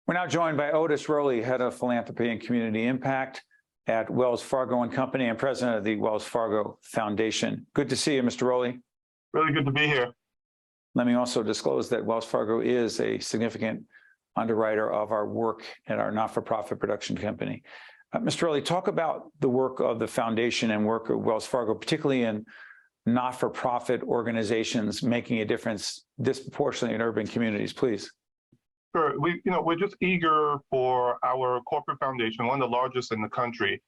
We're now joined by Otis Rolley, Head of Philanthropy and Community Impact at Wells Fargo and Company and President of the Wells Fargo Foundation. Good to see you, Mr. Rolley. Really good to be here. Let me also disclose that Wells Fargo is a significant underwriter of our work at our not-for-profit production company. Mr. Rolley, talk about the work of the foundation and work of Wells Fargo, particularly in not-for-profit organizations making a difference disproportionately in urban communities, please. Sure. We're just eager for our corporate foundation, one of the largest in the country,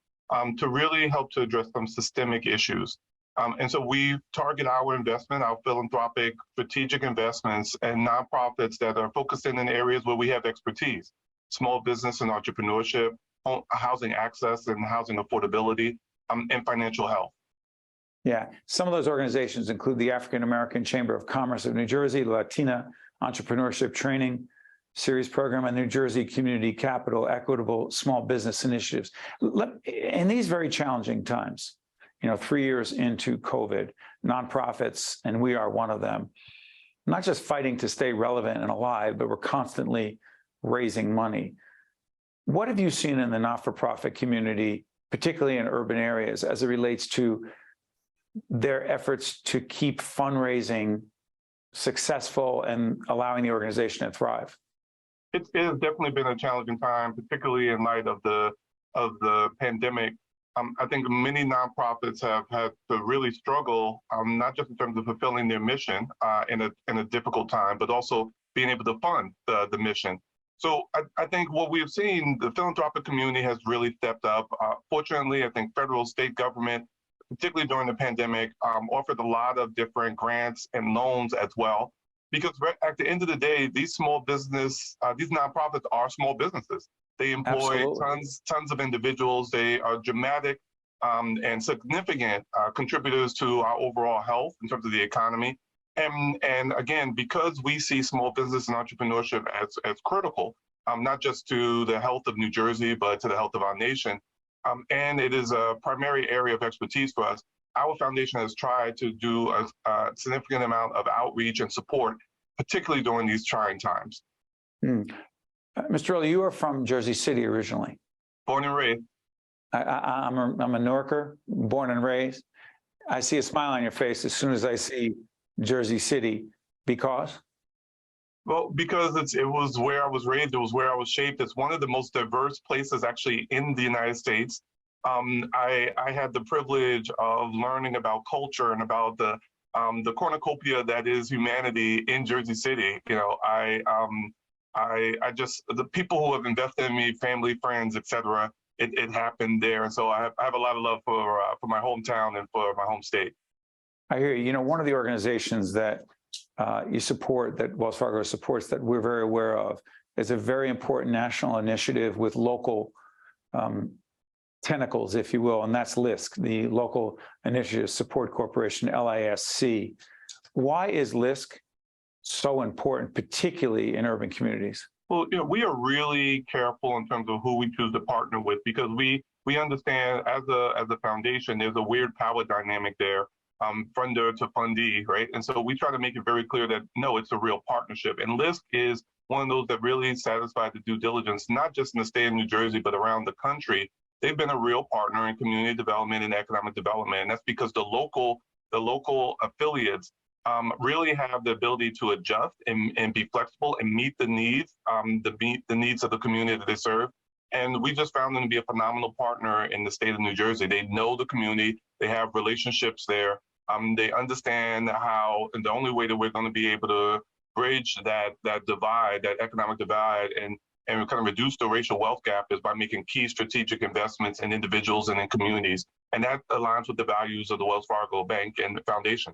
to really help to address some systemic issues. And so we target our investment, our philanthropic strategic investments, and nonprofits that are focusing in areas where we have expertise: small business and entrepreneurship, housing access and housing affordability, and financial health. Yeah, some of those organizations include the African American Chamber of Commerce of New Jersey, Latina Entrepreneurship Training Series Program, and New Jersey Community Capital Equitable Small Business Initiatives. In these very challenging times, 3 years into COVID, nonprofits, and we are one of them, not just fighting to stay relevant and alive, but we're constantly raising money. What have you seen in the not-for-profit community, particularly in urban areas, as it relates to their efforts to keep fundraising successful and allowing the organization to thrive? It has definitely been a challenging time, particularly in light of the pandemic. I think many nonprofits have had to really struggle, not just in terms of fulfilling their mission in a difficult time, but also being able to fund the mission. So I think what we've seen, the philanthropic community has really stepped up. Fortunately, I think federal, state government, particularly during the pandemic, offered a lot of different grants and loans as well. Because at the end of the day, these small business, these nonprofits are small businesses. They employ tons of individuals. They are dramatic and significant contributors to our overall health in terms of the economy. And again, because we see small business and entrepreneurship as critical, not just to the health of New Jersey, but to the health of our nation, and it is a primary area of expertise for us, our foundation has tried to do a significant amount of outreach and support, particularly during these trying times. Mr. Rolley, you are from Jersey City originally. Born and raised. I'm a Newarker, born and raised. I see a smile on your face as soon as I see Jersey City. Because? Well, because it was where I was raised, it was where I was shaped. It's one of the most diverse places actually in the United States. I had the privilege of learning about culture and about the cornucopia that is humanity in Jersey City. The people who have invested in me, family, friends, etc., it happened there. And so I have a lot of love for my hometown and for my home state. I hear you. One of the organizations that you support, that Wells Fargo supports, that we're very aware of, is a very important national initiative with local tentacles, if you will, and that's LISC, the Local Initiative Support Corporation, LISC. Why is LISC so important, particularly in urban communities? Well, we are really careful in terms of who we choose to partner with, because we understand as a foundation, there's a weird power dynamic there, funder to fundee, right? And so we try to make it very clear that, no, it's a real partnership. And LISC is one of those that really satisfy the due diligence, not just in the state of New Jersey, but around the country. They've been a real partner in community development and economic development. And that's because the local affiliates really have the ability to adjust and be flexible and meet the needs, the needs of the community that they serve. And we just found them to be a phenomenal partner in the state of New Jersey. They know the community, they have relationships there. They understand how, and the only way that we're going to be able to bridge that divide, that economic divide, and kind of reduce the racial wealth gap is by making key strategic investments in individuals and in communities. And that aligns with the values of the Wells Fargo Bank and the foundation.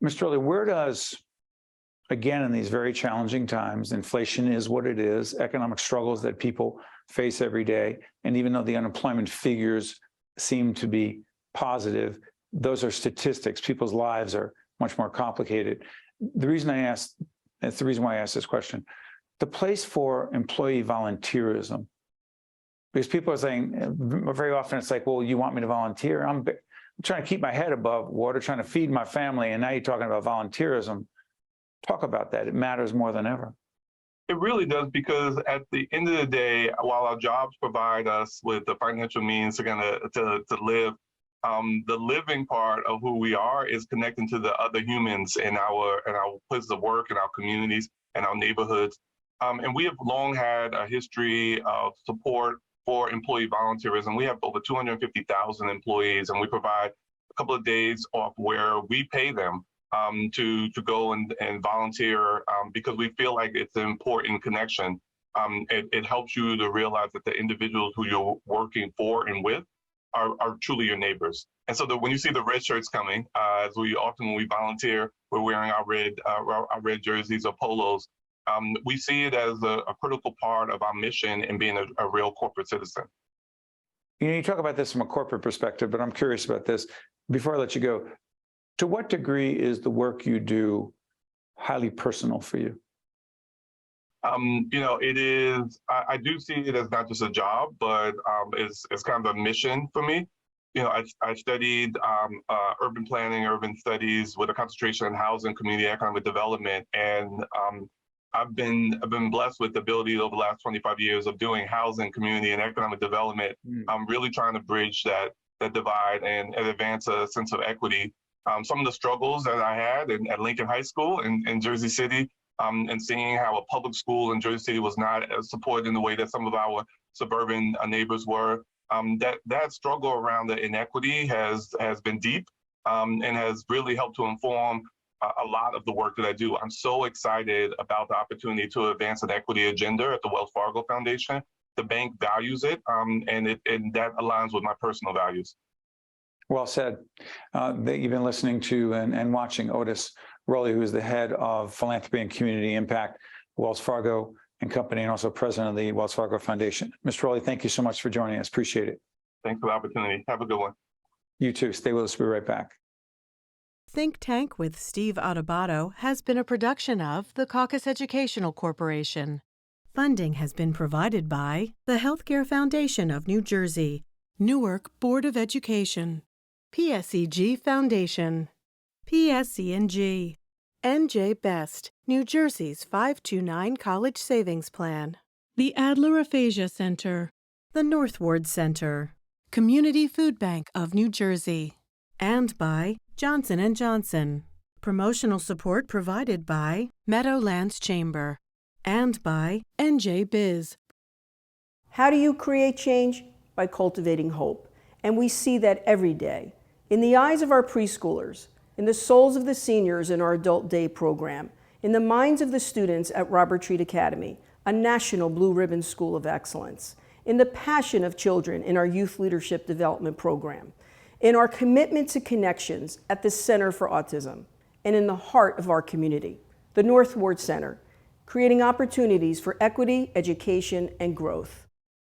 Mr. Rolley, where does, again, in these very challenging times, inflation is what it is, economic struggles that people face every day, and even though the unemployment figures seem to be positive, those are statistics. People's lives are much more complicated. The reason I asked, that's the reason why I asked this question, the place for employee volunteerism, because people are saying, very often it's like, well, you want me to volunteer? I'm trying to keep my head above water, trying to feed my family, and now you're talking about volunteerism. Talk about that. It matters more than ever. It really does, because at the end of the day, while our jobs provide us with the financial means to live, the living part of who we are is connecting to the other humans in our places of work, in our communities, and our neighborhoods. And we have long had a history of support for employee volunteerism. We have over 250,000 employees, and we provide a couple of days off where we pay them to go and volunteer, because we feel like it's an important connection. It helps you to realize that the individuals who you're working for and with are truly your neighbors. And so when you see the red shirts coming, as we often, when we volunteer, we're wearing our red jerseys or polos. We see it as a critical part of our mission in being a real corporate citizen. You talk about this from a corporate perspective, but I'm curious about this. Before I let you go, to what degree is the work you do highly personal for you? It is. I do see it as not just a job, but it's kind of a mission for me. I studied urban planning, urban studies with a concentration on housing, community economic development, and I've been blessed with the ability over the last 25 years of doing housing, community, and economic development. I'm really trying to bridge that divide and advance a sense of equity. Some of the struggles that I had at Lincoln High School in Jersey City, and seeing how a public school in Jersey City was not supported in the way that some of our suburban neighbors were. That struggle around the inequity has been deep, and has really helped to inform a lot of the work that I do. I'm so excited about the opportunity to advance an equity agenda at the Wells Fargo Foundation. The bank values it, and that aligns with my personal values. Well said. You've been listening to and watching Otis Rolley, who is the head of Philanthropy and Community Impact, Wells Fargo and Company, and also president of the Wells Fargo Foundation. Mr. Rolley, thank you so much for joining us. Appreciate it. Thanks for the opportunity. Have a good one. You too. Stay with us. We'll be right back. Think Tank with Steve Adubato has been a production of the Caucus Educational Corporation. Funding has been provided by the Healthcare Foundation of New Jersey, Newark Board of Education, PSEG Foundation, PSE&G, NJ Best, New Jersey's 529 College Savings Plan, the Adler Aphasia Center, the Northward Center, Community Food Bank of New Jersey, and by Johnson & Johnson. Promotional support provided by Meadowlands Chamber and by NJ Biz. How do you create change? By cultivating hope. And we see that every day. In the eyes of our preschoolers, in the souls of the seniors in our Adult Day program, in the minds of the students at Robert Treat Academy, a national Blue Ribbon School of Excellence, in the passion of children in our Youth Leadership Development Program, in our commitment to connections at the Center for Autism, and in the heart of our community, the Northward Center, creating opportunities for equity, education, and growth.